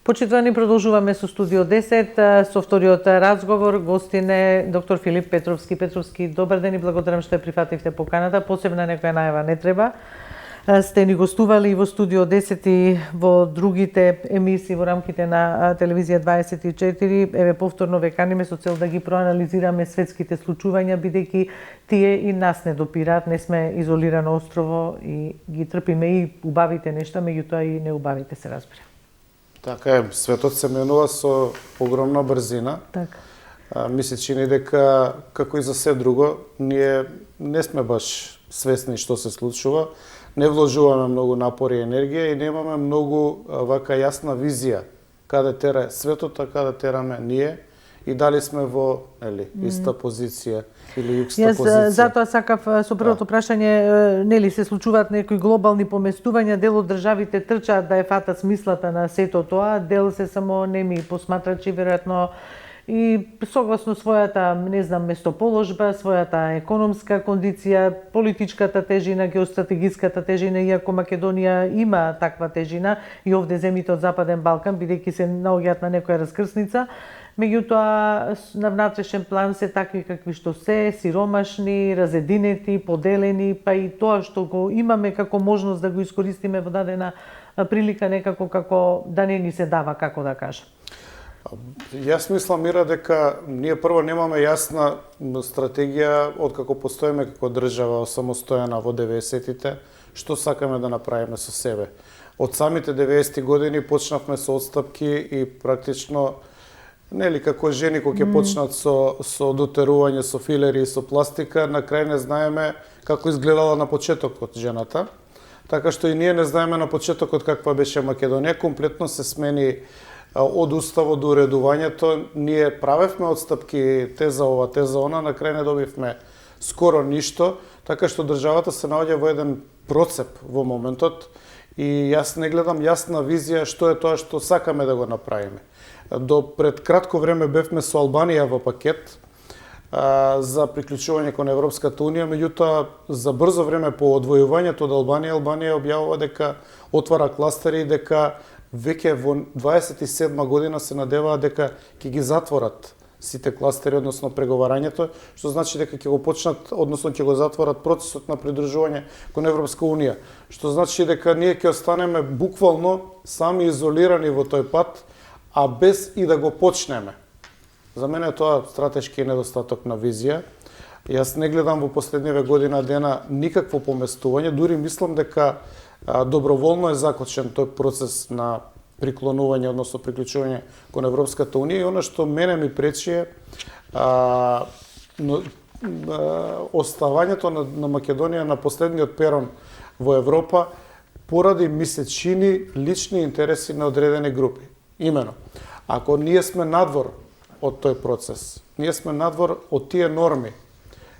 Почитувани, продолжуваме со Студио 10, со вториот разговор. Гостин е доктор Филип Петровски. Петровски, добар ден и благодарам што ја прифативте поканата. Посебна некоја најава не треба. Сте ни гостували и во Студио 10 и во другите емисии во рамките на Телевизија 24. Еве, повторно ве каниме со цел да ги проанализираме светските случувања, бидејќи тие и нас не допираат, не сме изолирано острово и ги трпиме и убавите нешта, меѓутоа и неубавите, се разбира. Така е, светот се менува со огромна брзина. Така. Ми се чини дека, како и за се друго, ние не сме баш свесни што се случува, не вложуваме многу напори и енергија и немаме многу вака јасна визија каде тера светот, а каде тераме ние и дали сме во иста позиција или јукста позиција. Затоа сакав со првото прашање, нели се случуваат некои глобални поместувања, дел од државите трчаат да ја фатат смислата на сето тоа, дел се само неми посматрачи, веројатно и согласно својата, не знам, местоположба, својата економска кондиција, политичката тежина, геостратегиската тежина, иако Македонија има таква тежина и овде земјите од Западен Балкан, бидејќи се наоѓаат на некоја раскрсница, меѓутоа на внатрешен план се такви какви што се, сиромашни, разединети, поделени, па и тоа што го имаме како можност да го искористиме во дадена прилика некако како да не ни се дава, како да кажам. Јас мислам, Мира, дека ние прво немаме јасна стратегија откако постоиме како држава самостојана во 90-тите, што сакаме да направиме со себе. Од самите 90-ти години почнавме со отстапки и практично, нели, како жени кои ќе почнат со дотерување, со филери и со пластика, на крај не знаеме како изгледала на почетокот жената. Така што и ние не знаеме на почетокот каква беше Македонија, комплетно се смени од уставот до уредувањето. Ние правевме отстапки, теза ова, теза она, на крај не добивме скоро ништо, така што државата се наоѓа во еден процеп во моментот и јас не гледам јасна визија што е тоа што сакаме да го направиме. До пред кратко време бевме со Албанија во пакет за приклучување кон Европската унија, меѓутоа за брзо време по одвојувањето од Албанија објавува дека отвара кластери и дека веќе во 27 година се надеваат дека ќе ги затворат сите кластери, односно преговарањето, што значи дека ќе го почнат, односно ќе го затворат процесот на придружување кон Европска унија, што значи дека ние ќе останеме буквално сами изолирани во тој пат, а без и да го почнеме. За мене тоа стратешки недостаток на визија. Јас не гледам во последниве година дена никакво поместување, дури мислам дека доброволно е закочен тој процес на приклонување, односно приклучување кон Европската унија и она што мене ми пречи е оставањето на Македонија на последниот перон во Европа поради мисечини лични интереси на одредени групи. Имено, ако ние сме надвор од тој процес, ние сме надвор од тие норми.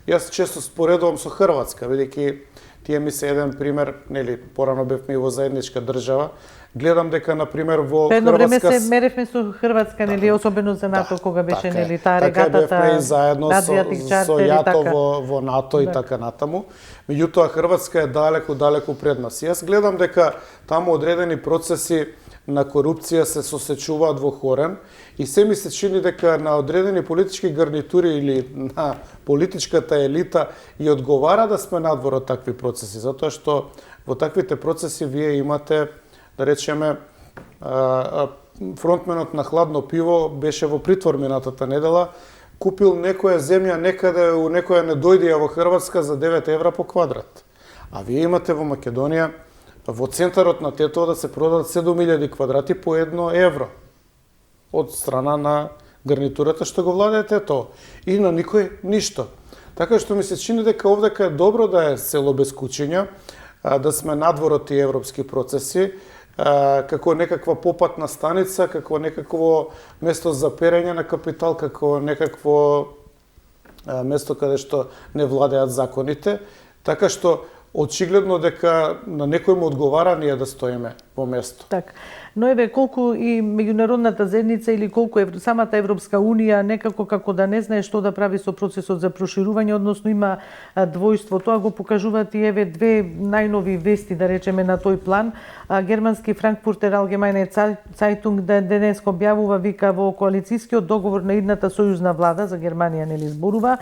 Јас често споредувам со Хрватска, бидејќи тие ми се еден пример, нели, порано бевме и во заедничка држава. Гледам дека, например, во Хрватска... Едно време се меревме со Хрватска, нели, особено за НАТО, кога беше, нели, таа регатата... Така бевме и заедно со ЈАТО во НАТО и така натаму. Меѓутоа, Хрватска е далеку пред нас. Јас гледам дека таму одредени процеси на корупција се сосечуваат во корен и се ми се чини дека на одредени политички гарнитури или на политичката елита и одговара да сме надвор од такви процеси, затоа што во таквите процеси вие имате, да речеме, фронтменот на Хладно пиво беше во притвор минатата недела, купил некоја земја некаде у некоја недојдија во Хрватска за 9 евра по квадрат. А вие имате во Македонија во центарот на Тетово да се продадат 7000 квадрати по 1 евро од страна на гарнитурата што го владее Тетово. И на никој ништо. Така што ми се чини дека овдека е добро да е село без кучиња, да сме надвор од тие европски процеси, како некаква попатна станица, како некакво место за перење на капитал, како некакво место каде што не владеат законите. Така што очигледно дека на некој му одговара ние да стоиме во место. Так. Но еве колку и меѓународната заедница или колку самата Европска унија некако како да не знае што да прави со процесот за проширување, односно има двојство. Тоа го покажуваат и еве две најнови вести, да речеме, на тој план. Германски Франкфуртер Allgemeine Zeitung денеска објавува, вика, во коалицискиот договор на идната сојузна влада за Германија, нели зборува,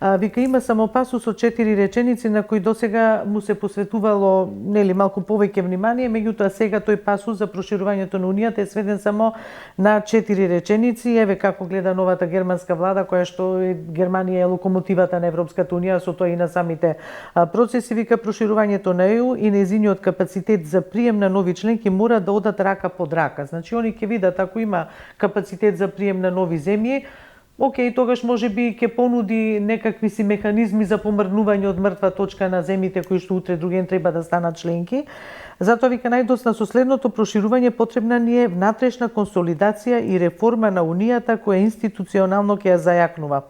вика, има само пасус од 4 реченици на кои досега му се посветувало, нели, малку повеќе внимание, меѓутоа сега тој пасус за проширувањето на унијата е сведен само на 4 реченици. Еве како гледа новата германска влада, која што Германија е локомотивата на Европската унија, со тоа и на самите процеси, вика, проширувањето на ЕУ и нејзиниот капацитет за прием на нови членки мора да одат рака под рака. Значи, они ќе видат ако има капацитет за прием на нови земји, океј, тогаш може би ќе понуди некакви си механизми за помрднување од мртва точка на земјите кои што утре друген треба да станат членки. Затоа, вика, најдосна со следното проширување потребна ни е внатрешна консолидација и реформа на унијата која институционално ќе ја зајакнува.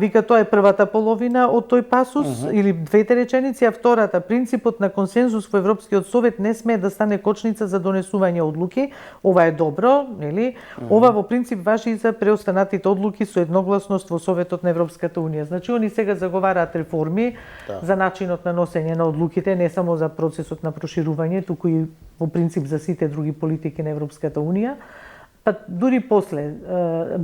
Вика, тоа е првата половина од тој пасус, или двете реченици, а втората, принципот на консензус во Европскиот совет не смее да стане кочница за донесување одлуки. Ова е добро, нели? Ова во принцип важи и за преостанатите одлуки со едногласност во Советот на Европската унија. Значи, они сега заговараат реформи за начинот на носење на одлуките, не само за процесот на проширување, туку и во принцип за сите други политики на Европската унија. Па дури после,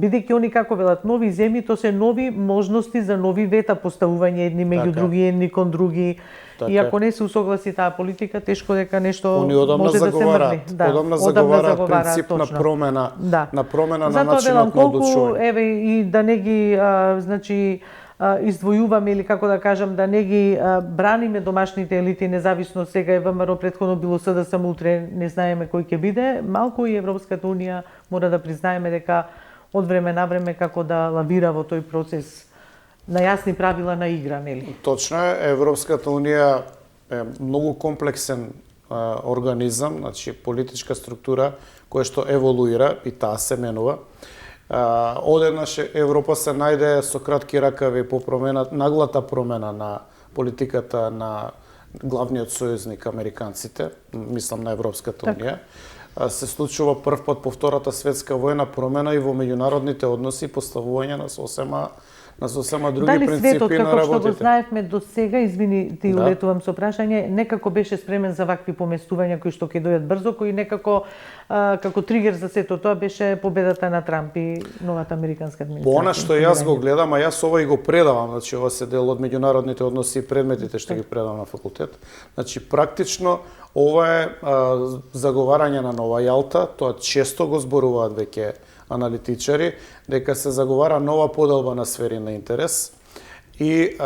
бидејќи они како велат нови земји, тоа се нови можности за нови вета, поставување едни меѓу други, едни кон други. И ако не се усогласи таа политика, тешко дека нешто може да се мрни. Одамна заговараат принцип на промена, на промена на начинот на одлучување. Еве и да не ги значи издвојуваме или како да кажам, да не ги браниме домашните елити, независно сега е ВМРО, претходно било СДСМ, утре не знаеме кој ќе биде, малку и Европската унија мора да признаеме дека од време на време како да лавира во тој процес на јасни правила на игра, нели? Точно е, Европската унија е многу комплексен организам, значи политичка структура која што еволуира и таа се менува. Одеднаш Европа се најде со кратки ракави по наглата промена на политиката на главниот сојузник американците, мислам на Европската унија. Се случува прв пат по Втората светска војна промена и во меѓународните односи, поставување на сосема други принципи светот, на работите. Дали светот, како што го знаевме до сега, извини, ти улетувам со прашање, некако беше спремен за вакви поместувања кои што ќе дојдат брзо, кои некако како тригер за сето тоа беше победата на Трамп и новата американска администрација. Она што јас го гледам, а јас ова и го предавам, значи ова се дел од меѓународните односи и предметите што ги предавам на факултет. Значи практично ова е заговарање на нова Јалта, тоа често го зборуваат веќе аналитичари, дека се заговара нова поделба на сфери на интерес и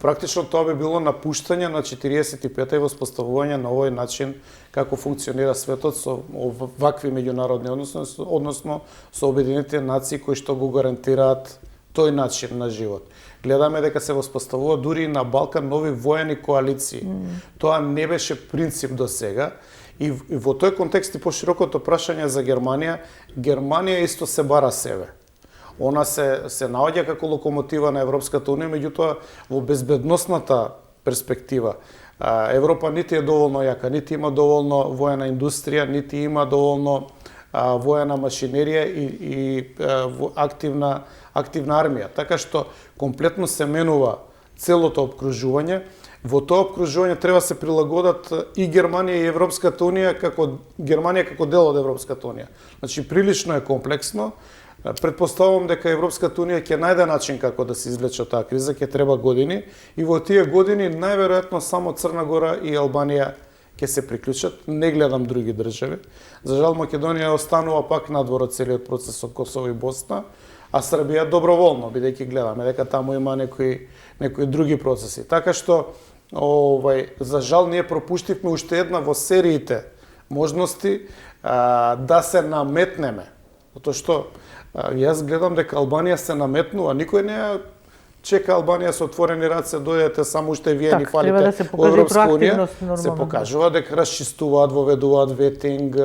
практично тоа би било напуштање на 45-та и воспоставување на овој начин како функционира светот со вакви меѓународни односно со Обединетите нации кои што го гарантираат тој начин на живот. Гледаме дека се воспоставува дури и на Балкан нови воени коалиции. Тоа не беше принцип до сега. И во тој контекст и поширокото прашање за Германија, Германија исто се бара себе. Она се наоѓа како локомотива на Европската унија, меѓутоа во безбедносната перспектива Европа нити е доволно јака, нити има доволно воена индустрија, нити има доволно воена машинерија и активна армија. Така што комплетно се менува целото опкружување. Во тоа опкружување треба се прилагодат и Германија и Европската унија Германија како дел од Европската унија. Значи прилично е комплексно. Предпоставувам дека Европската унија ќе најде начин како да се извлече од таа криза, ќе треба години и во тие години најверојатно само Црна Гора и Албанија ќе се приклучат, не гледам други држави. За жал Македонија останува пак надвор од целиот процес со Косово и Босна, а Србија доброволно, бидејќи гледаме дека таму има некои други процеси. Така што за жал ние пропуштивме уште една во сериите можности да се наметнеме. Затоа што јас гледам дека Албанија се наметнува, никој не чека Албанија со отворени раце, дојдете само уште вие ни фалите во Европска унија. Се покажува дека расчистуваат, воведуваат ветинг,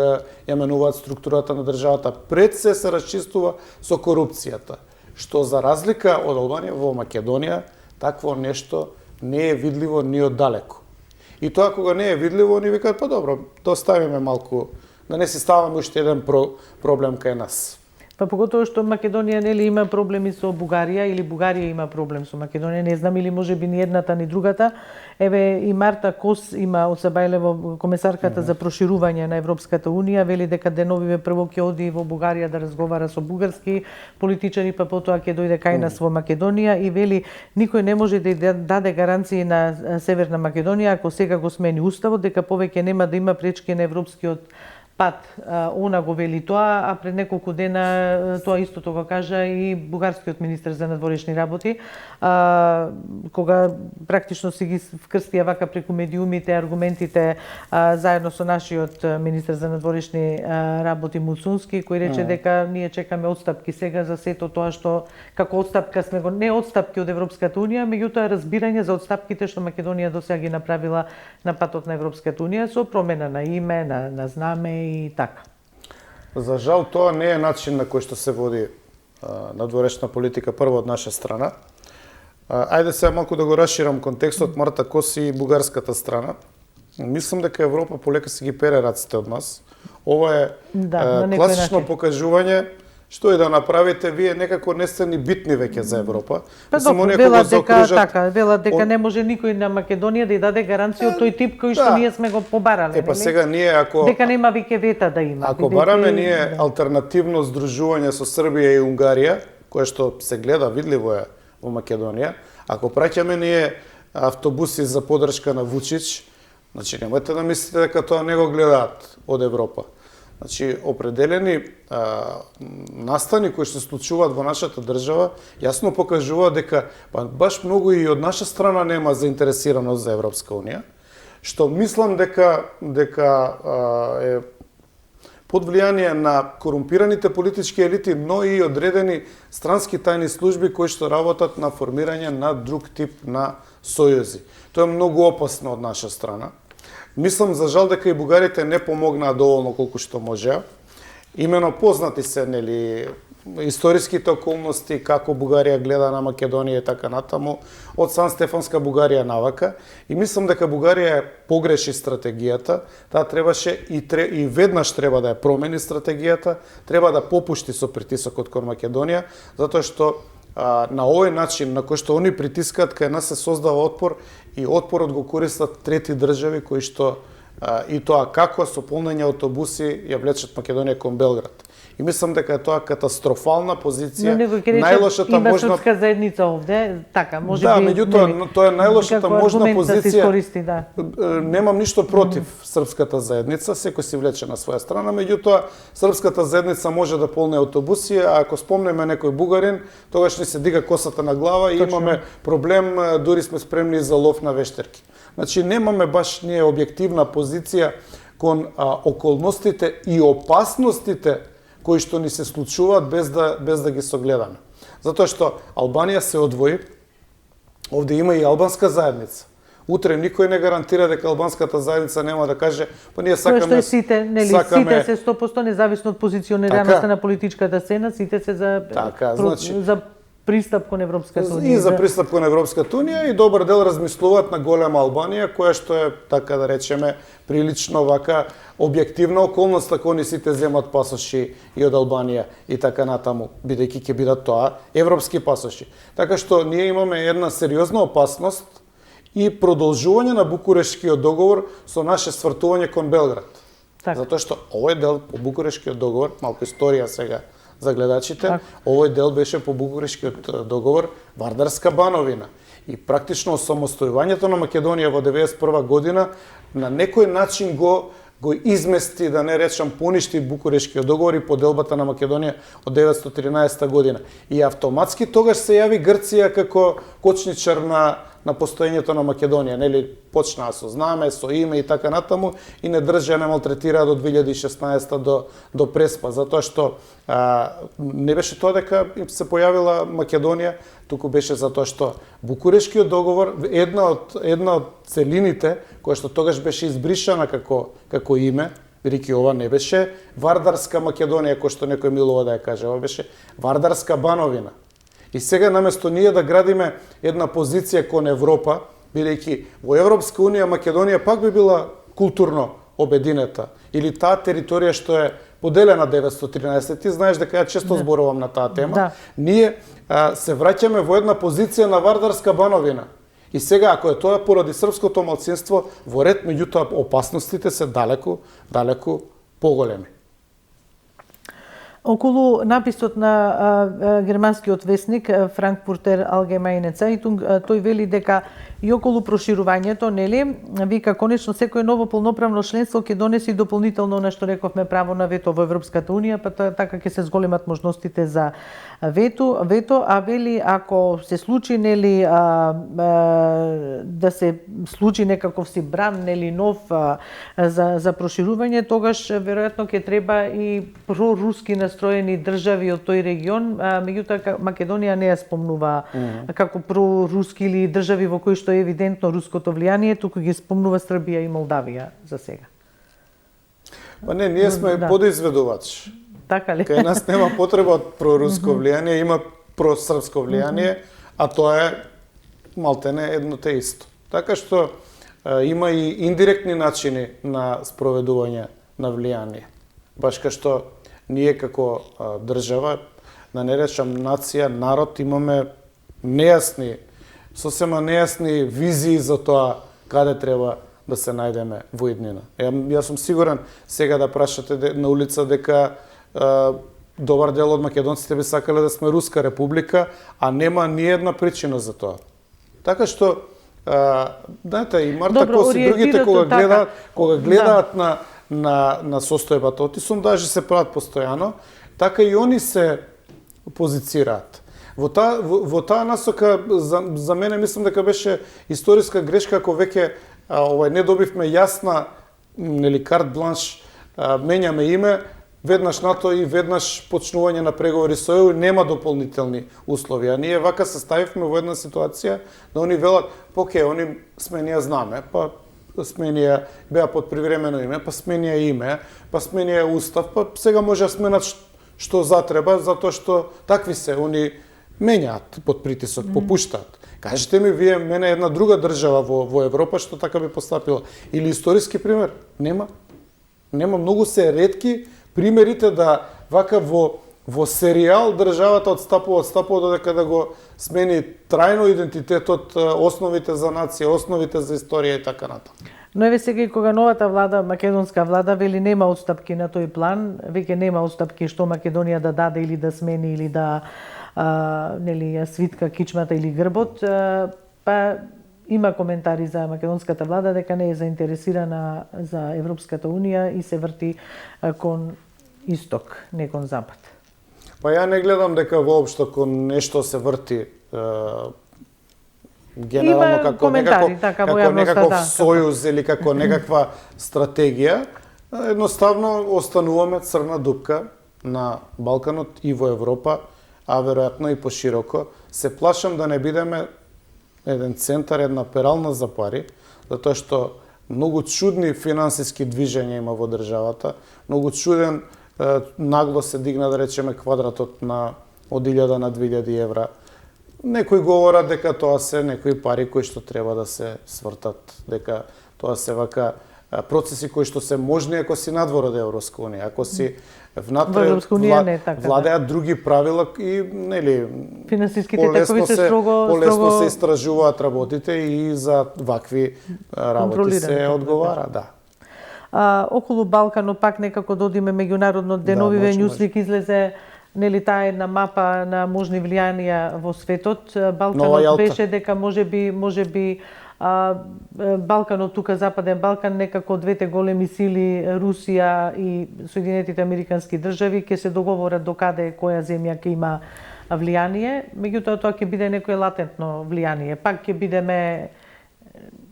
ја менуваат структурата на државата. Пред се расчистува со корупцијата. Што за разлика од Албанија во Македонија, такво нешто не е видливо ни од далеко. И тоа кога не е видливо, они викаат, па добро, да оставиме малку, да не си ставаме уште еден проблем кај нас. Па поготово што Македонија нели има проблеми со Бугарија или Бугарија има проблем со Македонија, не знам, или можеби ни едната ни другата. Еве и Марта Кос има од Сабајлево, комесарката за проширување на Европската унија, вели дека деновиве прво ќе оди во Бугарија да разговара со бугарски политичари, па потоа ќе дојде кај нас во Македонија и вели никој не може да даде гаранции на Северна Македонија ако сега го смени уставот, дека повеќе нема да има пречки на европскиот пат. Она го вели тоа, а пред неколку дена тоа истото го кажа и бугарскиот министер за надворешни работи, кога практично си ги вкрстија вака преку медиумите аргументите заедно со нашиот министер за надворешни работи Муцунски, кој рече дека ние чекаме отстапки сега за сето тоа што како отстапка сме го, не отстапки од Европската унија, меѓутоа разбирање за отстапките што Македонија досега ги направила на патот на Европската унија со промена на име, на знаме и така. За жал, тоа не е начин на кој што се води надворешна политика прво од наша страна. Ајде сега малку да го расширам контекстот, Марта Кос и бугарската страна. Мислам дека Европа полека си ги пере раците од нас. Ова е класично покажување што и да направите, вие некако не сте ни битни веќе за Европа. Па добро, велат дека така, велат дека не може никој на Македонија да ја даде гаранција од тој тип кој што ние сме го побарале. Па сега ние ако дека нема веќе вета да има. Ако бараме ние алтернативно здружување со Србија и Унгарија, кое што се гледа видливо е во Македонија, ако праќаме ние автобуси за поддршка на Вучич, значи немојте да мислите дека тоа не го гледаат од Европа. Значи, определени настани кои што се случуваат во нашата држава, јасно покажуваат дека баш многу и од наша страна нема заинтересираност за Европска унија, што мислам дека е под влијание на корумпираните политички елити, но и одредени странски тајни служби кои што работат на формирање на друг тип на сојузи. Тоа е многу опасно од наша страна. Мислам за жал дека и бугарите не помогнаа доволно колку што можеа. Имено познати се нели историските околности како Бугарија гледа на Македонија и така натаму од Сан Стефанска Бугарија навака и мислам дека Бугарија погреши стратегијата, таа требаше и веднаш треба да ја промени стратегијата, треба да попушти со притисокот кон Македонија, затоа што на овој начин на кој што они притискаат кај нас се создава отпор и отпорот го користат трети држави кои што и тоа како со полнење автобуси ја влечат Македонија кон Белград. И мислам дека е тоа катастрофална позиција, најлошата можна... Има српска заедница овде, така, може да, би... меѓутоа, тоа е најлошата можна позиција. Да. Немам ништо против српската заедница, секој си влече на своја страна, меѓутоа, српската заедница може да полне автобуси, а ако спомнеме некој бугарин, тогаш ни се дига косата на глава и имаме проблем, дури сме спремни за лов на вештерки. Значи, немаме баш ние објективна позиција кон околностите и опасностите кои што ни се случуваат без да ги согледаме. Затоа што Албанија се одвои, овде има и албанска заедница. Утре никој не гарантира дека албанската заедница нема да каже, па ние сакаме... Сите се 100% независно од позиционираноста на политичката сцена, сите се за... Така, значи... за пристап кон Европската унија. И за пристап кон Европската унија и добар дел размислуваат на голема Албанија, која што е, така да речеме, прилично вака објективна околност, ако они сите земат пасоши и од Албанија и така натаму, бидејќи ќе бидат тоа европски пасоши. Така што ние имаме една сериозна опасност и продолжување на Букурешкиот договор со наше свртување кон Белград. Так. Затоа што овој дел по Букурешкиот договор, малку историја сега за гледачите, так. Овој дел беше по Букурешкиот договор Вардарска бановина. И практично самостојувањето на Македонија во 1991 година на некој начин го измести, да не речам, поништи Букурешкиот договор и поделбата на Македонија од 1913 година. И автоматски тогаш се јави Грција како кочничар на постоењето на Македонија, нели почнаа со знаме, со име и така натаму и не држаа, не малтретираа до 2016 до Преспа, затоа што не беше тоа дека се појавила Македонија, туку беше затоа што Букурешкиот договор една од целините која што тогаш беше избришана како име, бидејќи ова не беше Вардарска Македонија кој што некој милува да ја каже, ова беше Вардарска бановина. И сега наместо ние да градиме една позиција кон Европа, Бидејќи во Европска унија Македонија пак би била културно обединета, или таа територија што е поделена 913. Ти знаеш дека ја често зборувам на таа тема. Да. Ние се враќаме во една позиција на Вардарска бановина. И сега, ако е тоа поради српското малцинство, во ред, меѓутоа опасностите се далеку поголеми. Околу написот на германскиот весник Frankfurter Allgemeine Zeitung, тој вели дека и околу проширувањето, нели, вика конечно секое ново полноправно членство ќе донеси дополнително на што рековме право на вето во Европската унија, па така ќе се зголемат можностите за вето, а вели ако се случи, нели, да се случи некаков си бран, нели, нов за проширување, тогаш веројатно ќе треба и проруски настроени држави од тој регион, меѓутоа Македонија не ја спомнува како проруски или држави во кои што е евидентно руското влијание, туку ги спомнува Србија и Молдавија за сега. Па не, ние сме подизведувач. Така ли? Кај нас нема потреба од проруско влијание, има просрпско влијание, а тоа е малтене едно те исто. Така што има и индиректни начини на спроведување на влијание. Баш кај што ние како држава, да не речам нација, народ, имаме сосема нејасни визии за тоа каде треба да се најдеме во иднина. Јас сум сигурен сега да прашате на улица дека добар дел од македонците би сакале да сме Руска република, а нема ни една причина за тоа. Така што знаете, и Марта Кос и другите кога гледаат на состојбата, отисум даже се прават постојано, така и они се позицираат. Во таа насока за мене мислам дека беше историска грешка ако веќе не добивме јасна, нели, карт бланш, менјаме име, веднаш НАТО и веднаш почнување на преговори со ЕУ, нема дополнителни услови. А ние вака се ставивме во една ситуација да они велат, поке, они сменија знаме, па сменија беа под привремено име, па сменија име, па сменија устав, па сега може да сменат што затреба, затоа што такви се, они менјаат под притисок, попуштаат. Кажете ми вие мене една друга држава во Европа што така би постапила, или историски пример? Нема. Многу се ретки примерите да вака во серијал државата одстапува додека да го смени трајно идентитетот, основите за нација, основите за историја и така натаму. Но еве сега и кога новата влада, македонска влада, вели нема отстапки на тој план, веќе нема отстапки што Македонија да даде или да смени или да нели ја свитка кичмата или грбот, па има коментари за македонската влада дека не е заинтересирана за Европската унија и се врти кон исток, не кон запад. Па ја не гледам дека воопшто кон нешто се врти генерално како некаков сојуз или како некаква стратегија. Едноставно остануваме црна дупка на Балканот и во Европа, а веројатно и пошироко. Се плашам да не бидеме еден центар, една перална за пари, затоа што многу чудни финансиски движења има во државата, многу чуден нагло се дигна, да речеме, квадратот од 1000 на 2000 евра. Некои говорат дека тоа се некои пари кои што треба да се свртат, дека тоа се вака процеси кои што се можни ако си надвор од Европска унија, ако си внатре владеат други правила и нели финансиските текови се полесно се истражуваат работите и за вакви работи се одговара, да. Околу Балканот пак некако додиме меѓународно деновиве Ньюслик излезе нели таа една мапа на можни влијанија во светот. Балканот беше дека можеби Балканот, тука Западен Балкан, некако двете големи сили, Русија и Соединетите Американски држави, ќе се договорат до каде која земја ќе има влијание. Меѓутоа тоа ќе биде некое латентно влијание. Пак ќе бидеме,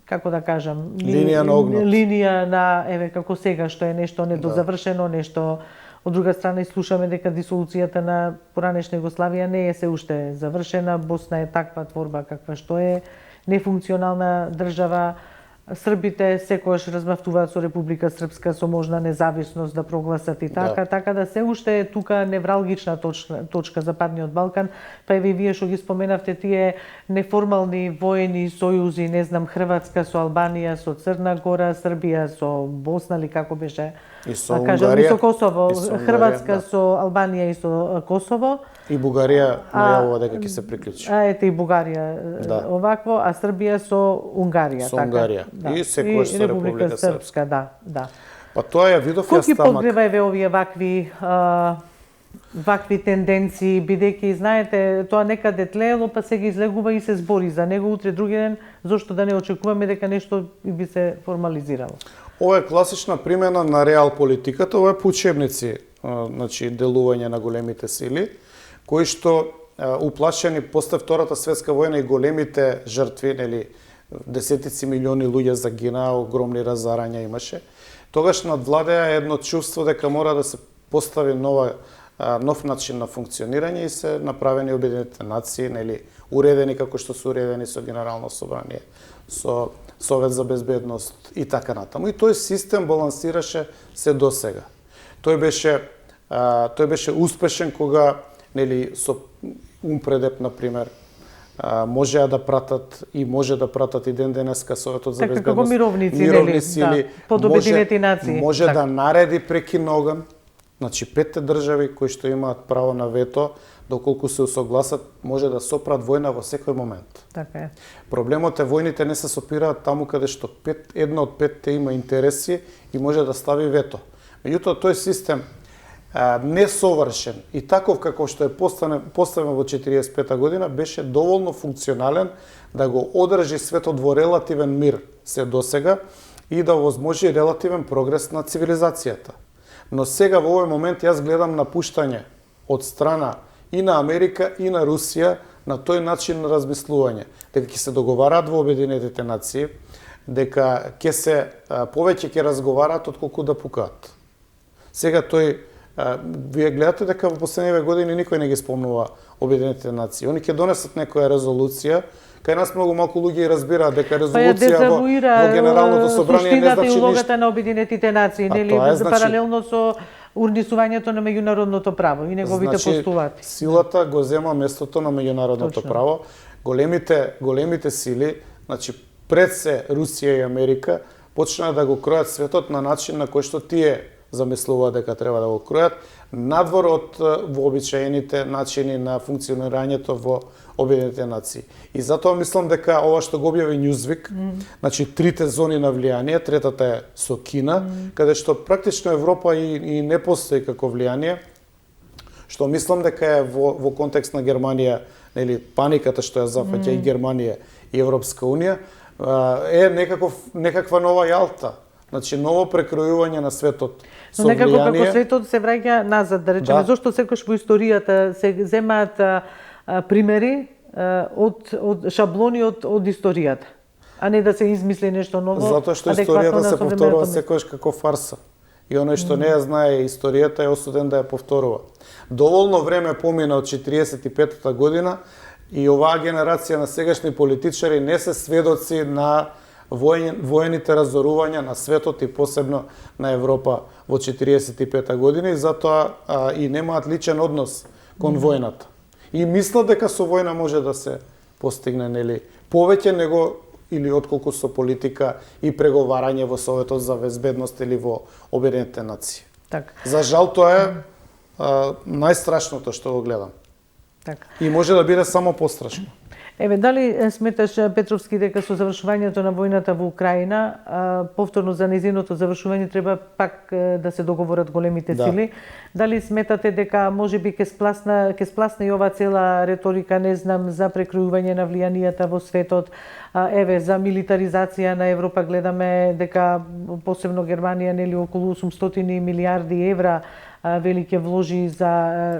како да кажам, линија на еве како сега што е нешто недозавршено, нешто. Од друга страна, слушаме дека дисолуцијата на поранешна Југославија не е се уште завршена, Босна е таква творба каква што е, нефункционална држава, Србите секогаш размавтуваат со Република Српска со можна независност да прогласат и така, така да се уште е тука невралгична точка Западниот Балкан, па еве вие што ги споменавте тие неформални воени сојузи, не знам, Хрватска со Албанија, со Црна Гора, Србија со Босна или како беше? И со Унгарија, со Косово, Хрватска да. со Албанија и со Косово. И Бугарија најавува дека ќе се приклучи. Ете и Бугарија овакво, а Србија со Унгарија, Со така. Унгарија. Да. И секогаш со Република Српска. Да. Па тоа ја видов јас Колку тамак. погрева еве овие вакви тенденции, бидејќи знаете, тоа некаде тлеело, па сега излегува и се збори за него, утре другиен, зошто да не очекуваме дека нешто би се формализирало? Ова е класична примена на реал политиката, ова е по учебници, значи делување на големите сили, кои што уплашени после Втората светска војна и големите жртви, нели, десетици милиони луѓе загинаа, огромни разарања имаше. Тогаш надвладеа едно чувство дека мора да се постави нов начин на функционирање и се направени Обединетите нации, нели, уредени како што се уредени со Генерално собрание, со Совет за безбедност и така натаму. И тој систем балансираше се до сега. Тој беше успешен кога, нели, со Умпредеп, например, можеа да пратат и може да пратат и ден денеска Советот за безбедност. Како мировници, мировни сили, под Обединети нации. Може да нареди прекин оган. Значи, 5 држави кои што имаат право на вето, доколку се усогласат, може да сопрат војна во секој момент. Така е. Проблемот е војните не се сопираат таму каде што една од 5 има интереси и може да стави вето. Меѓутоа, тој систем несовршен и таков како што е поставен во 45-та година, беше доволно функционален да го одржи светот во релативен мир се досега и да возможи релативен прогрес на цивилизацијата. Но сега во овој момент јас гледам напуштање од страна и на Америка и на Русија на тој начин на размислување, дека ќе се договараат во Обединетите нации, дека ќе се повеќе ќе разговараат отколку да пукаат. Сега вие гледате дека во последниве години никој не ги спомнува Обединетите нации. Они ќе донесат некоја резолуција, кај нас многу малку луѓе разбираат дека резолуција во Генералното собрание не значи ништо. Суштината и улогата ништо. на Обединетите нации, нели, паралелно со урнисувањето на меѓународното право и неговите постулати. Силата го зема местото на меѓународното право. Големите сили, значи пред се Русија и Америка, почнаа да го кројат светот на начин на кој што тие замислуваат дека треба да го кројат, надвор од вообичаените начини на функционирањето во Обединетите нации. И затоа мислам дека ова што го објави Newsweek, значи трите зони на влијание, третата е со Кина, каде што практично Европа и не постои како влијание, што мислам дека е во контекст на Германија, нели, паниката што ја зафаќа и Германија и Европска унија, е некаква нова Јалта. Значи, ново прекројување на светот со влијание. Но некако како светот се враќа назад, да речеме, зошто секојаш во историјата се земаат примери од шаблони од историјата, а не да се измисли нешто ново. Затоа што историјата се повторува секојаш како фарса. И оној што не ја знае историјата е осуден да ја повторува. Доволно време помина од 45-та година и оваа генерација на сегашни политичари не се сведоци на воените разорувања на светот и посебно на Европа во 45-та година и затоа и немаат личен однос кон војната. И мислат дека со војна може да се постигне, нели, повеќе него или отколку со политика и преговарање во Советот за безбедност или во Обединетите нации. Така. За жал тоа е најстрашното што го гледам. Така. И може да биде само пострашно. Еве, дали сметаш, Петровски, дека со завршувањето на војната во Украина, повторно за нејзиното завршување треба пак да се договорат големите сили? Дали сметате дека можеби ќе спласне и ова цела реторика, не знам, за прекројување на влијанијата во светот, еве, за милитаризација на Европа гледаме дека посебно Германија, нели, околу 800 милиарди евра велике вложи за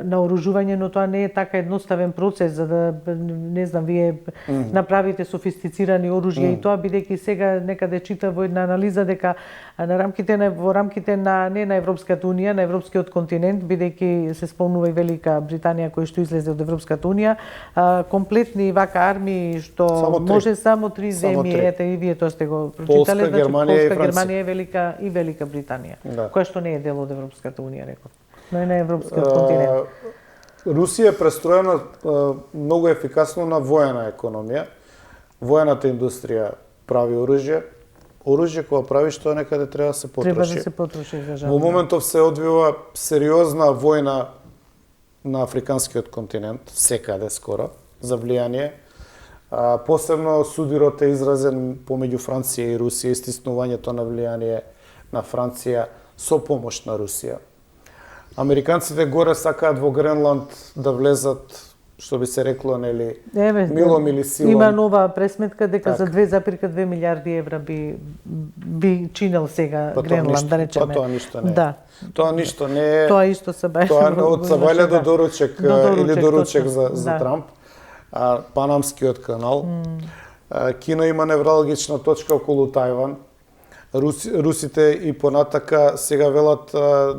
наоружување, но тоа не е така едноставен процес за да не знам вие направите софистицирани оружја и тоа бидејќи сега некаде чита во една анализа дека во рамките на не на Европската унија, на европскиот континент, бидејќи се спомнува и Велика Британија кој што излезе од Европската унија, комплетни вака армии што може само 3 земји, ете и вие тоа сте го прочитале, Полска, Германија и Велика Британија, која што не е дел од Европската унија, реков, но е на европскиот континент. Русија е престроена многу ефикасно на воена економија. Воената индустрија прави оружје кога правиш тоа некаде треба да се потроши. Треба да се потроши, за жал. Во моментов се одвива сериозна војна на африканскиот континент, секаде скоро, за влијание. Посебно судирот е изразен помеѓу Франција и Русија, истиснувањето на влијание на Франција со помош на Русија. Американците горе сакаат во Гренланд да влезат, што би се рекло, нели, милом или силом. Има нова пресметка дека за 2,2 милиарди евра би чинел сега Гренланд, да речеме. Тоа ништо не е. Да. Тоа ништо не е. Тоа исто се баја. Тоа од Саваља до доручек или доручек за Трамп. Панамскиот канал. Кина има невралгична точка околу Тајван. Русите и понатака сега велат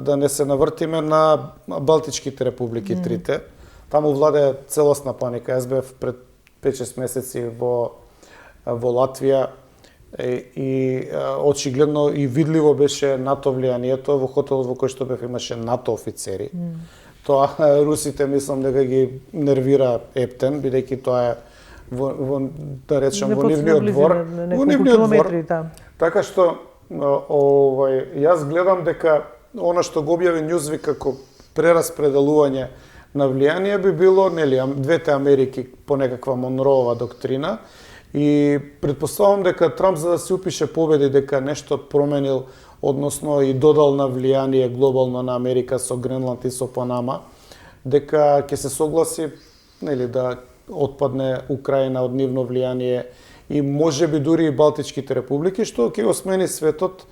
да не се навртиме на Балтичките републики трите. Таму владее целосна паника. Јас бев пред 5-6 месеци во Латвија и очигледно и видливо беше НАТО влијанието. Во хотелот во кој што бев имаше НАТО офицери. Тоа русите мислам дека ги нервира ептен, бидејќи тоа е да речем во нивниот двор, Така што јас гледам дека она што го објави Newsweek како прераспределување на влијание би било двете Америки по некаква Монроова доктрина и предпоставам дека Трамп за да се упише победи дека нешто променил, односно и додал на влијание глобално на Америка со Гренланд и со Панама, дека ќе се согласи да отпадне Украина од нивно влијание и можеби дури и Балтичките републики, што ќе го смени светот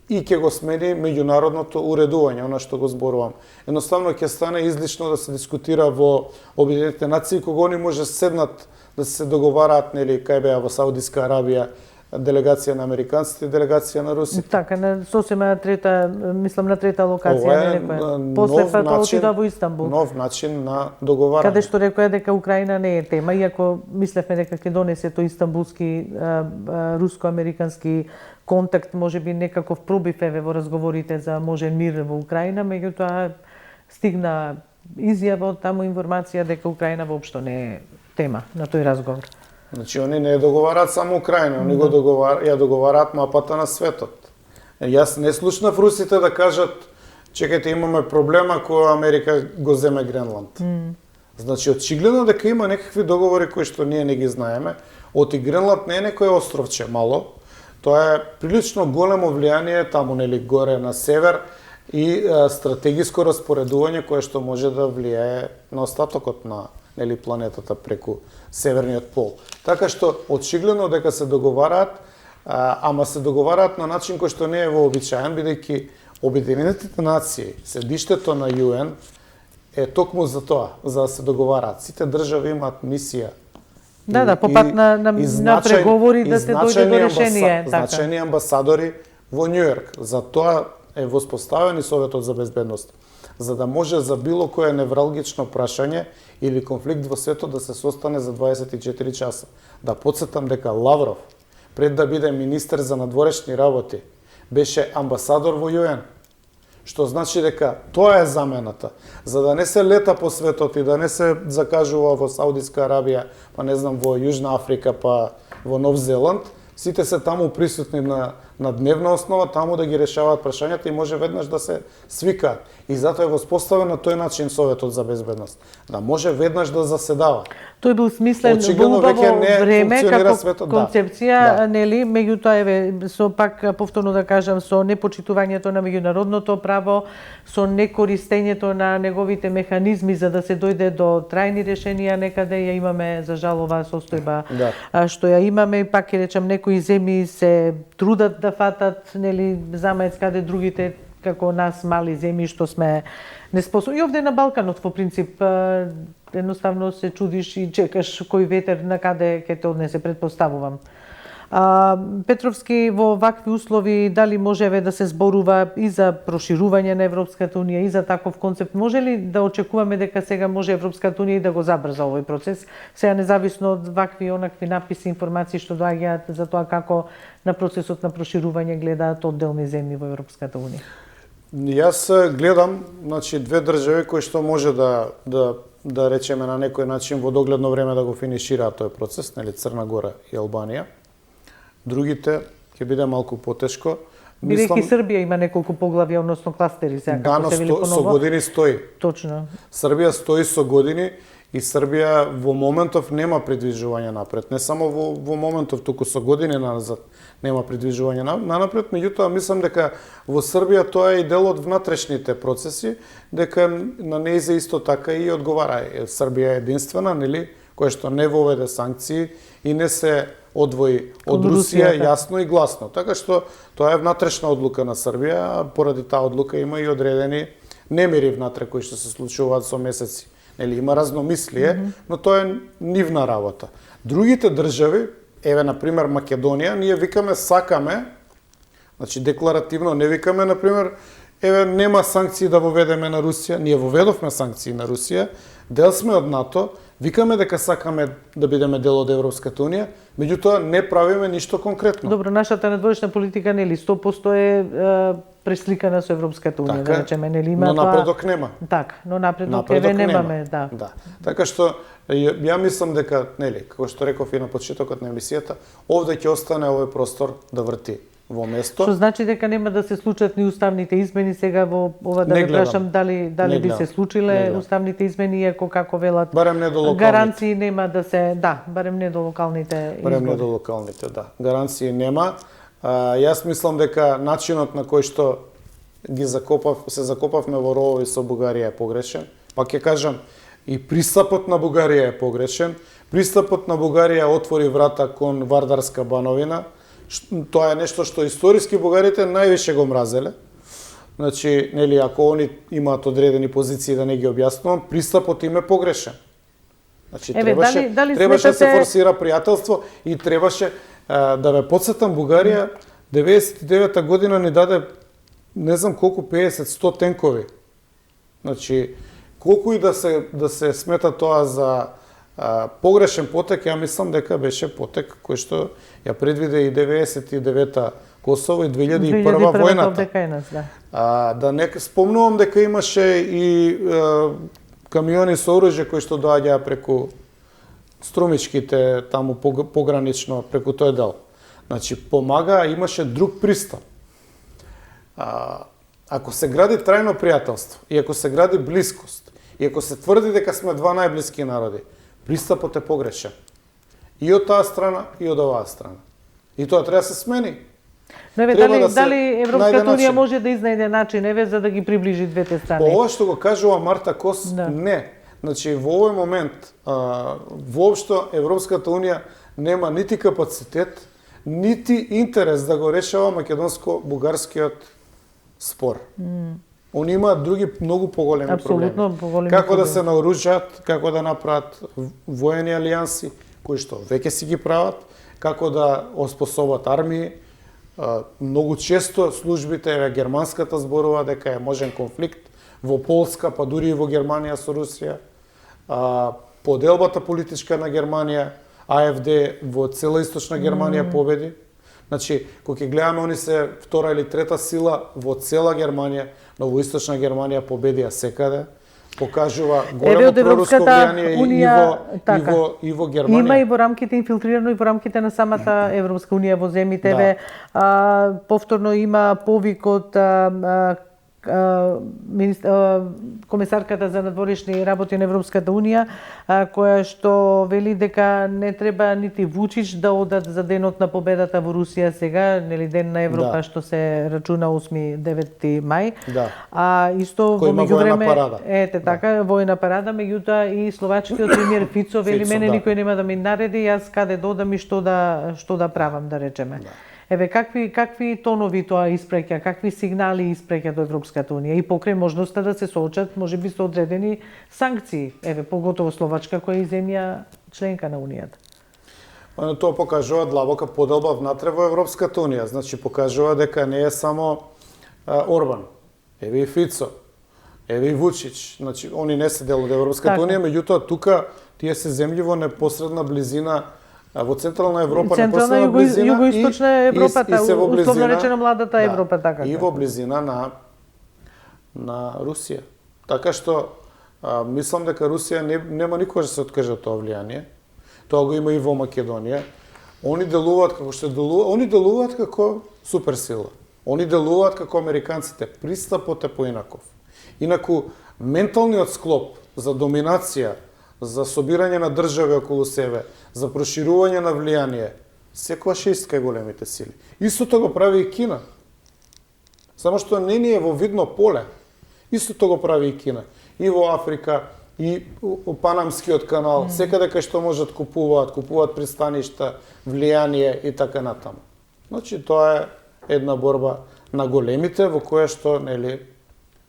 и ќе го смени меѓународното уредување, она што го зборувам. Едноставно ќе стане излишно да се дискутира во Обединетите нации, кога они може седнат да се договараат, кај беа во Саудиска Арабија, делегација на американците и делегација на русите. Така, сосема трета локација, после тоа отида во Истанбул. Нов начин на договарање. Каде што рекоја дека Украина не е тема, иако мислевме дека ќе донесе тој истанбулски руско-американски контакт, можеби некаков пробив во разговорите за можен мир во Украина, меѓутоа стигна изјава од таму информација дека Украина воопшто не е тема на тој разговор. Значи, они не договараат само Украина, они ја договараат мапата на светот. Јас не слушнав русите да кажат, чекајте, имаме проблема кога Америка го земе Гренланд. Значи, очигледно дека има некакви договори кои што ние не ги знаеме. Оти Гренланд не е некој островче мало, тоа е прилично големо влијание таму, горе на север и стратегиско распоредување кое што може да влијае на остатокот на планетата преку северниот пол. Така што очигледно дека се договараат, ама се договараат на начин кој што не е вообичаен, бидејќи Обединетите нации, седиштето на ЮН е токму за тоа, за да се договараат. Сите држави имаат мисија. По пат на преговори да се дојде до решение. Значени амбасадори во Њујорк. За тоа е воспоставен и Советот за безбедност. За да може за било кое невралгично прашање или конфликт во светот да се состане за 24 часа. Да подсетам дека Лавров, пред да биде министер за надворешни работи, беше амбасадор во ЮН. Што значи дека тоа е замената. За да не се лета по светот и да не се закажува во Саудиска Арабија, па не знам во Јужна Африка, па во Нов Зеланд, сите се таму присутни на дневна основа, таму да ги решаваат прашањата и може веднаш да се свикаат. И затоа е воспоставен на тој начин Советот за безбедност. Да може веднаш да заседава. Тој бил смислен во убаво време како концепција, меѓутоа со пак повторно да кажам, со непочитувањето на меѓународното право, со некористењето на неговите механизми за да се дојде до трајни решенија, некаде ја имаме за жал оваа состојба што ја имаме, и пак ќе речам некои земји се трудат да фатат замаец каде другите како нас мали земји што сме неспособни. И овде на Балканот во принцип едноставно се чудиш и чекаш кој ветер на каде ќе те однесе, предпоставувам. Петровски, во вакви услови дали можеве да се зборува и за проширување на Европската унија и за таков концепт? Може ли да очекуваме дека сега може Европската унија и да го забрза овој процес? Сега независно од вакви онакви написи, информации што доаѓаат за тоа како на процесот на проширување гледаат одделни земји во Европската унија. Јас гледам, значи, две држави кои што може да речеме на некој начин во догледно време да го финишираат тој процес, нели, Црна Гора и Албанија. Другите ќе биде малку потешко. Бидејќи Србија има неколку поглавја, односно кластери сега како се вели поново. Со години стои. Точно. Србија стои со години и Србија во моментов нема придвижување напред. Не само во моментов, туку со години назад нема придвижување напред, меѓутоа мислам дека во Србија тоа е и дел од внатрешните процеси, дека на нејзе исто така и одговара. Србија е единствена, нели, која што не воведе санкции и не се одвои од Русија јасно и гласно. Така што тоа е внатрешна одлука на Србија, а поради таа одлука има и одредени немири внатре кои што се случуваат со месеци. Нели, има разномислие, но тоа е нивна работа. Другите држави, еве на пример Македонија, ние викаме сакаме, значи декларативно не викаме на пример еве нема санкции да воведеме на Русија, ние воведовме санкции на Русија, дел сме од НАТО, викаме дека сакаме да бидеме дел од Европската унија, меѓутоа не правиме ништо конкретно. Добро, нашата надворешна политика нели 100% е пресликана со Европската унија, така, да речеме, нели има но напредок нема. Така, но напредок немаме, да. Да. Така што ја мислам дека, нели, како што реков и на почетокот на емисијата, овде ќе остане овој простор да врти во место. Што значи дека нема да се случат ни уставните измени сега во ова, да ве прашам дали би се случиле уставните измени, иако како велат барем не до локалните. Гаранции нема да се, да, барем не до локалните избори. Барем не до локалните, да. Гаранции нема. Јас мислам дека начинот на кој што се закопавме во ровови со Бугарија е погрешен. Па ќе кажам, и пристапот на Бугарија е погрешен. Пристапот на Бугарија отвори врата кон Вардарска бановина. Тоа е нешто што историски бугарите највише го мразеле. Значи, нели, ако они имаат одредени позиции да не ги објаснувам, пристапот им е погрешен. Значи, требаше да се форсира пријателство и требаше да ве потсетам, Бугарија 99-та година ни даде не знам колку 50-100 тенкови. Значи, колку и да се смета тоа за погрешен потек, ја мислам дека беше потек кој што ја предвиде и 99-та Косово и 2001-та војната. Да не спомнувам дека имаше и камиони со оружје кои што доаѓаа преку струмичките таму погранично преку тој дел. Значи помага, имаше друг пристап. Ако се гради трајно пријателство и ако се гради блискост и ако се тврди дека сме два најблиски народи, пристапот е погрешен. И од таа страна, и од оваа страна. И тоа треба да се смени. Но дали Европската унија може да изнајде начин, за да ги приближи двете страни? По ова што го кажува Марта Кос, не. Значи, во овој момент, воопшто Европската унија нема нити капацитет, нити интерес да го решава македонско-бугарскиот спор. Они имаат други многу поголеми проблеми. Како да се наоружат, како да направат воени алијанси, кои што веќе си ги прават, како да оспособат армии. Многу често службите, германската зборува дека е можен конфликт во Полска, па дури и во Германија со Русија. Поделбата политичка на Германија, АФД во цела источна Германија победи. Значи, кога ќе гледаме, они се втора или трета сила во цела Германија, но во источна Германија победија секаде. Покажува големо проруско влијание и во Германија. Има и во рамките инфилтрирано и во рамките на самата Европска унија во земјите. Повторно има повик од комесарката за надворешни работи на Европската унија, која што вели дека не треба нити Вучич да одат за денот на победата во Русија сега, нели ден на Европа што се рачуна 8-9 мај. Исто во меѓувреме така војна парада, меѓутоа и словачкиот премиер Фицо вели мене никој нема да ми нареди, јас каде додам и што да правам, да речеме. Еве какви тонови тоа испреќа, какви сигнали испреќа до Европската унија и покрај можноста да се соочат можеби со одредени санкции, еве поготово Словачка која е земја членка на унијата. Тоа покажува длабока поделба внатре во Европската унија, значи покажува дека не е само Орбан, еве и Фицо, еве и Вучич, значи они не се дел од Европската унија, меѓутоа тука тие се земји во непосредна близина во Централна Европа, непосредна близина југоисточна Европа, условно речено младата Европа, така. И во близина на Русија. Така што мислам дека Русија нема никогаш да се откаже од тоа влијание. Тоа го има и во Македонија. Они делуваат како што делуваат, они делуваат како суперсила. Они делуваат како американците, пристапот е поинаков. Инаку менталниот склоп за доминација, за собирање на држави околу себе, за проширување на влијание, секогаш е иска големите сили. Истото го прави и Кина. Само што не ни е во видно поле. Истото го прави и Кина. И во Африка, и Панамскиот канал, секаде кај што можат купуваат пристаништа, влијание и така натаму. Значи тоа е една борба на големите во која што нели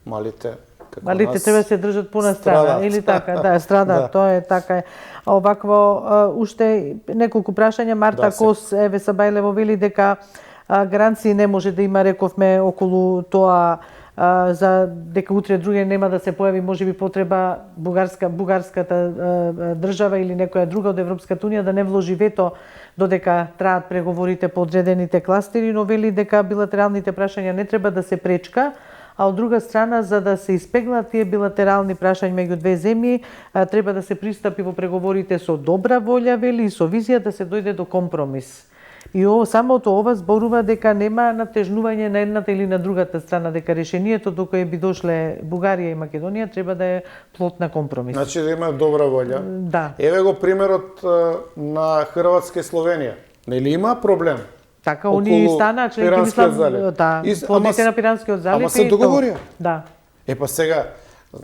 малите треба да се држат понастрана или така, страдат, тоа е така. Овакво уште неколку прашања. Марта Кос еве Сабајлево вели дека гаранции не може да има, рековме околу тоа за дека утре друге нема да се појави можеби потреба бугарската држава или некоја друга од Европската унија да не вложи вето додека траат преговорите по одредените кластери, но вели дека билатералните прашања не треба да се пречка, а од друга страна, за да се испеглат тие билатерални прашања меѓу две земји, треба да се пристапи во преговорите со добра волја, вели, и со визија да се дојде до компромис. И самото ова зборува дека нема натежнување на едната или на другата страна, дека решението до кое би дошле Бугарија и Македонија треба да е плод на компромис. Значи да има добра волја. Да. Еве го примерот на Хрватска и Словенија. Нели има проблем? Така, они стана членки, мислам, плодите на Пиранскиот залив. Ама се договорија. Да. Па сега...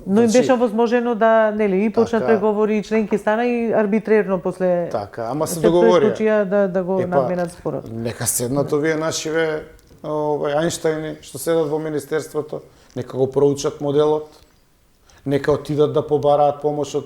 Но им беше возможено да, нели, и почнат преговори, и членки стана и арбитрерно после... Така, ама се договорија. Да го надменат спорот. Нека седнат овие нашиве Ајнштајни, што седат во Министерството, нека го проучат моделот, нека отидат да побараат помош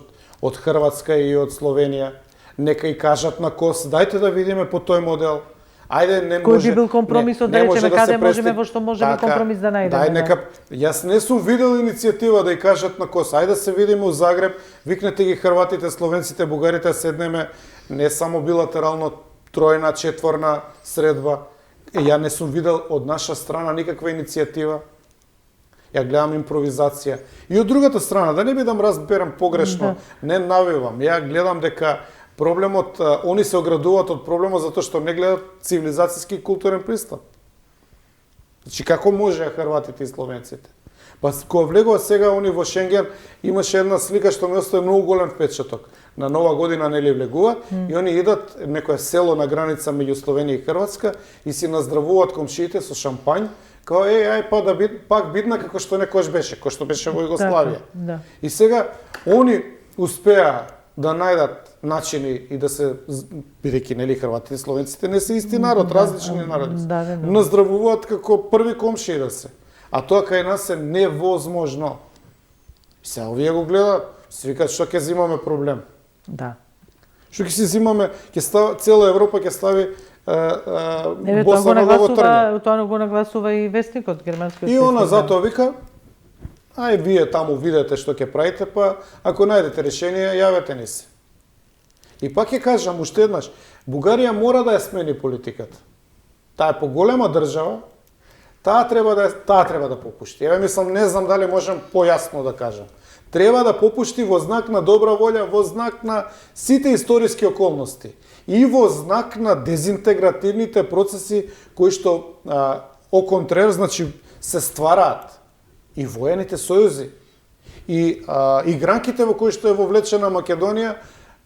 од Хрватска и од Словенија, нека и кажат на Кос, дајте да видиме по тој модел. Ајде, не кој може. Кој би бил компромисот, да речеме, каде можеме, во што можеме компромис да најдеме. Дај нека, јас не сум видел иницијатива да ја кажат на Кос, ајде да се видиме у Загреб, викнете ги хрватите, словенците, бугарите, седнеме, не само билатерално, тројна, четворна средба. Ја не сум видел од наша страна никаква иницијатива. Ја гледам импровизација. И од другата страна, да не бидам разберам погрешно, не навивам, ја гледам дека проблемот, они се оградуваат од проблемот затоа што не гледат цивилизацијски и културен пристап. Значи, како може хрватите и словенците? Па, кога влегува сега они во Шенген, имаше една слика што ми остави многу голем впечаток. На Нова година нели влегуваат и они идат некое село на граница меѓу Словенија и Хрватска и си наздравуваат комшиите со шампањ, као ај па да пак бидна како што некош беше, кој што беше во Југославија. Да. И сега они успеа да најдат начини и да се, бидејќи нели хрватите и словенците не се исти народ, различни народи. Наздравуваат како први комшии да се. А тоа кај нас е невозможно. Сега овие го гледаат, се викаат што ќе зимаме проблем. Да. Што ќе си зимаме, ќе става цела Европа ќе стави Босна во трње. Тоа го нагласува и вестникот германскиот. И она затоа вика, ај вие таму видете што ќе правите, па ако најдете решение, јавете ни се. И пак ќе кажам уште еднаш, Бугарија мора да ја смени политиката. Таа е поголема држава, таа треба да попушти. Еве мислам, не знам дали можам појасно да кажам. Треба да попушти во знак на добра волја, во знак на сите историски околности и во знак на дезинтегративните процеси кои што оконтрер, значи се ствараат и воените сојузи и игранките во кои што е вовлечена Македонија,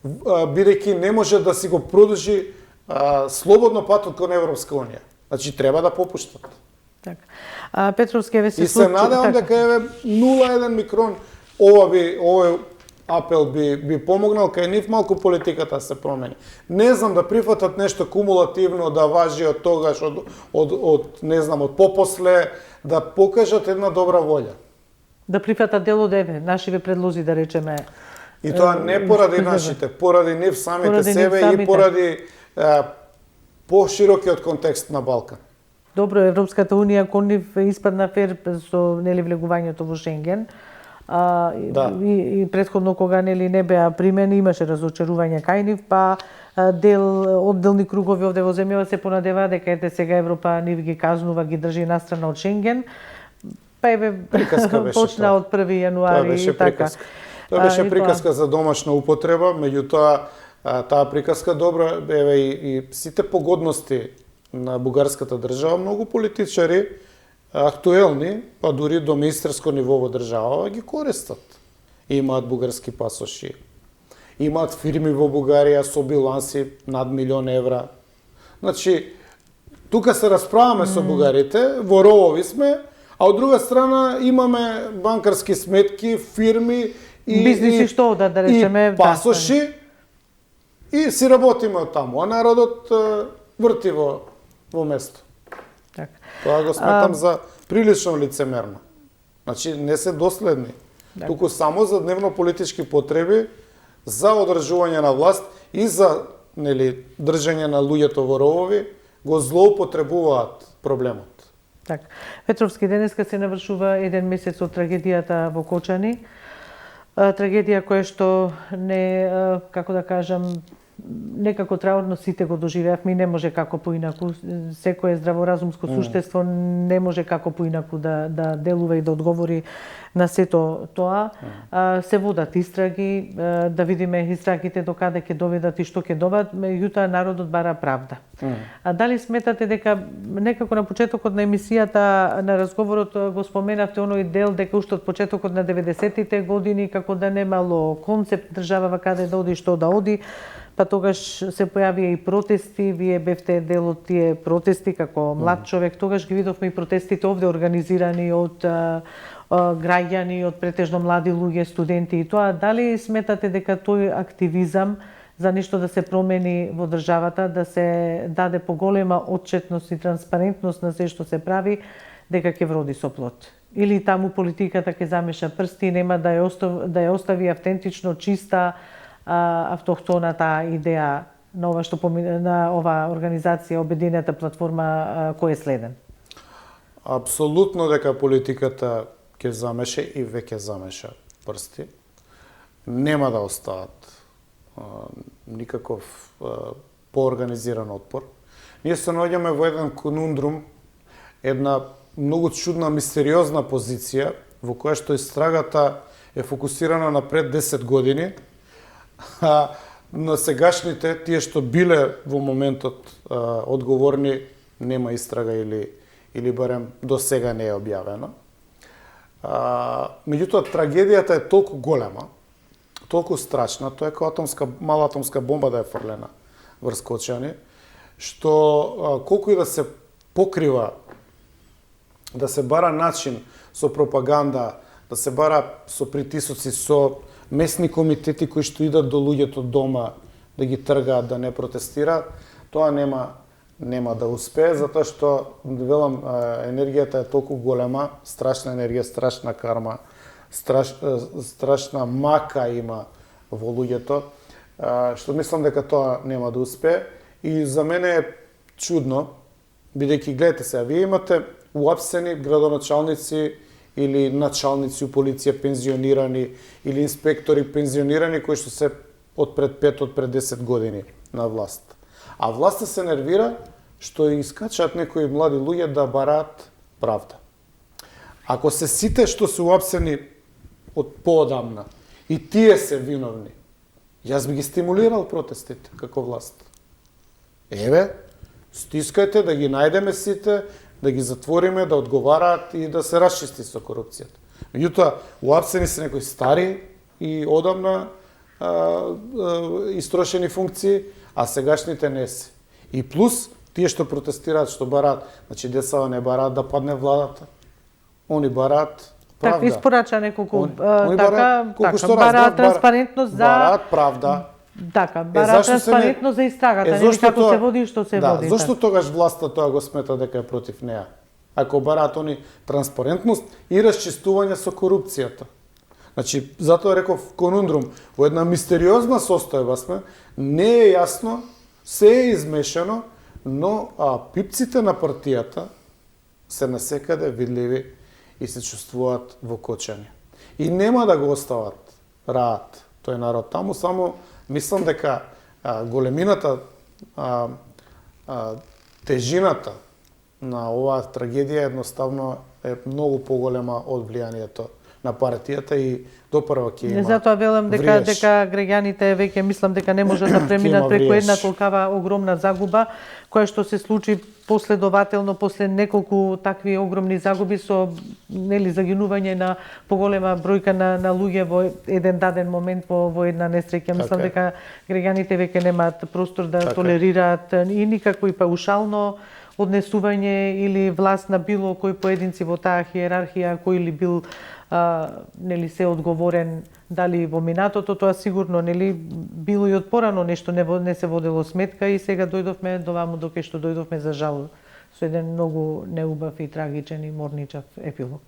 бидејќи не може да си го продолжи слободно патот кон Европска унија. Значи треба да попуштат. Така. Петровски еве се и се надевам дека еве 0,1 микрон ова апел би помогнал кај нив малку политиката се промени. Не знам да прифатат нешто кумулативно да важи од тогаш, од не знам, од попосле, да покажат една добра волја. Да прифатат дел од нашиве предлози, да речеме. И тоа не поради нашите, поради нив самите себе и поради поширокиот контекст на Балкан. Добро, Европската унија кон нив испадна фер со влегувањето во Шенген. И претходно кога не беа примени, имаше разочарување кај нив, па одделни кругови овде во земјава се понадеваа дека ете сега Европа нив ги казнува, ги држи настрана од Шенген. Па почна од 1 јануари и така. Тоа беше приказка за домашна употреба, меѓутоа таа приказка добра, и сите погодности на бугарската држава, многу политичари актуелни, па дури до министерско ниво во држава ги користат. Имаат бугарски пасоши. Имаат фирми во Бугарија со биланси над 1 милион евра. Значи, тука се расправаме со бугарите, во ровови сме, а од друга страна имаме банкарски сметки, фирми и бизниси што да речеме, и пасоши и си работиме од таму, а народот врти во место. Така. Тоа го сметам за прилично лицемерно. Значи, не се доследни. Туку само за дневно политички потреби, за одржување на власт и за држање на луѓето во ровови, го злоупотребуваат проблемот. Така. Петровски, денеска се навршува 1 месец од трагедијата во Кочани. Трагедија која што како да кажам, некако траурно сите го доживеавме и не може како поинаку. Секое здраворазумско суштество не може како поинаку да делува и да одговори на сето тоа. Се водат истраги, да видиме истрагите до каде ќе доведат и што ќе добат, меѓутоа народот бара правда. А дали сметате дека некако на почетокот на емисијата, на разговорот го споменавте оној дел дека уште од почетокот на 90-тите години како да немало концепт држава каде да оди, што да оди, па тогаш се појавија и протести, вие бевте дел од тие протести како млад човек, тогаш ги видовме и протестите овде организирани од граѓани, од претежно млади луѓе, студенти и тоа. Дали сметате дека тој активизам за нешто да се промени во државата, да се даде поголема отчетност и транспарентност на се што се прави, дека ќе вроди со плод? Или таму политиката ќе замеша прсти и нема да ја остави автентично чиста автохтоната идеја на ова на оваа организација, обединената платформа, кој е следен? Апсолутно дека политиката ќе замеше и веќе замеша прсти. Нема да остават никаков поорганизиран отпор. Ние се наоѓаме во еден конундрум, една многу чудна, мистериозна позиција, во која што истрагата е фокусирана на пред 10 години, на сегашните, тие што биле во моментот одговорни, нема истрага или барем до сега не е објавено. Меѓутоа, трагедијата е толку голема, толку страшна, тоа е како мала атомска бомба да е фрлена врз Кочани, што колку и да се покрива, да се бара начин со пропаганда, да се бара со притисоци, со месни комитети кои што идат до луѓето дома да ги тргаат, да не протестираат, тоа нема да успее, затоа што, велам, енергијата е толку голема, страшна енергија, страшна карма, страшна мака има во луѓето, што мислам дека тоа нема да успее. И за мене е чудно, бидејќи, гледате сега, вие имате уапсени градоначалници или началници у полиција пензионирани, или инспектори пензионирани кои што се од пред 5, од пред 10 години на власт. А власта се нервира што искачаат некои млади луѓе да бараат правда. Ако се сите што се уапсени од поодамна и тие се виновни, јас би ги стимулирал протестите како власт. Еве, стискајте да ги најдеме сите, да ги затвориме, да одговараат и да се расчисти со корупцијата. Меѓутоа, уапсени се некои стари и одамна истрошени функции, а сегашните не се. И плюс, тие што протестираат, што бараат, значи децава не бараат да падне владата. Они бараат правда. Така испорача неколку Они така, колку што бара транспарентност за бараат правда. Така, бара транспарентност за истрагата, нели како се води и што се води. Зошто тогаш власта тоа го смета дека е против неа? Ако бараат они транспарентност и расчистување со корупцијата. Значи, затоа реков конундрум, во една мистериозна состојба сме, не е јасно, се е измешано, но пипците на партијата се насекаде видливи и се чувствуваат во кочање. И нема да го остават раат тој народ таму, само мислам дека големината, тежината на оваа трагедија едноставно е многу поголема од влијанието на партијата и допрва ќе има. Затоа велам дека граѓаните веќе мислам дека не можат да преминат преку една толкава огромна загуба која што се случи последователно после неколку такви огромни загуби со загинување на поголема бројка на луѓе во еден даден момент во една несреќа. Мислам дека граѓаните веќе немаат простор да толерираат и никакво и паушално однесување или власт на било кој поединци во таа хиерархија, кој ли бил се одговорен дали во минатото, тоа сигурно било и од порано нешто не се водело сметка и сега дојдовме до ваму доке што дојдовме за жал со еден многу неубав и трагичен и морничав епилог.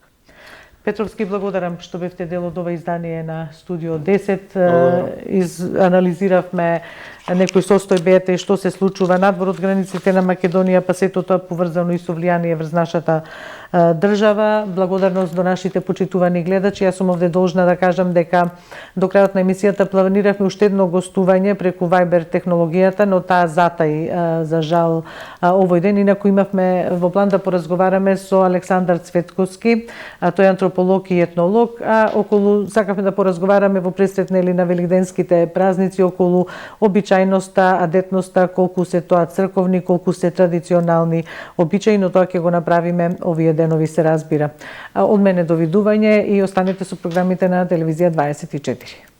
Петровски, благодарам што бевте дел од ова издание на Студио 10. Анализиравме некои состојбите што се случува надвор од границите на Македонија, па сето тоа поврзано и со влијание врз нашата држава. Благодарност до нашите почитувани гледачи. Јас сум овде должна да кажам дека до крајот на емисијата планиравме уште едно гостување преку Viber технологијата, но таа затаи за жал овој ден. Инаку имавме во план да поразговараме со Александар Цветковски, тој е антрополог и етнолог, сакавме да поразговараме во пресрет на великденските празници околу обичајноста, адетноста, колку се тоа црковни, колку се традиционални обичаи, но тоа ќе го направиме овие денови, се разбира. Од мене довидување и останете со програмите на Телевизија 24.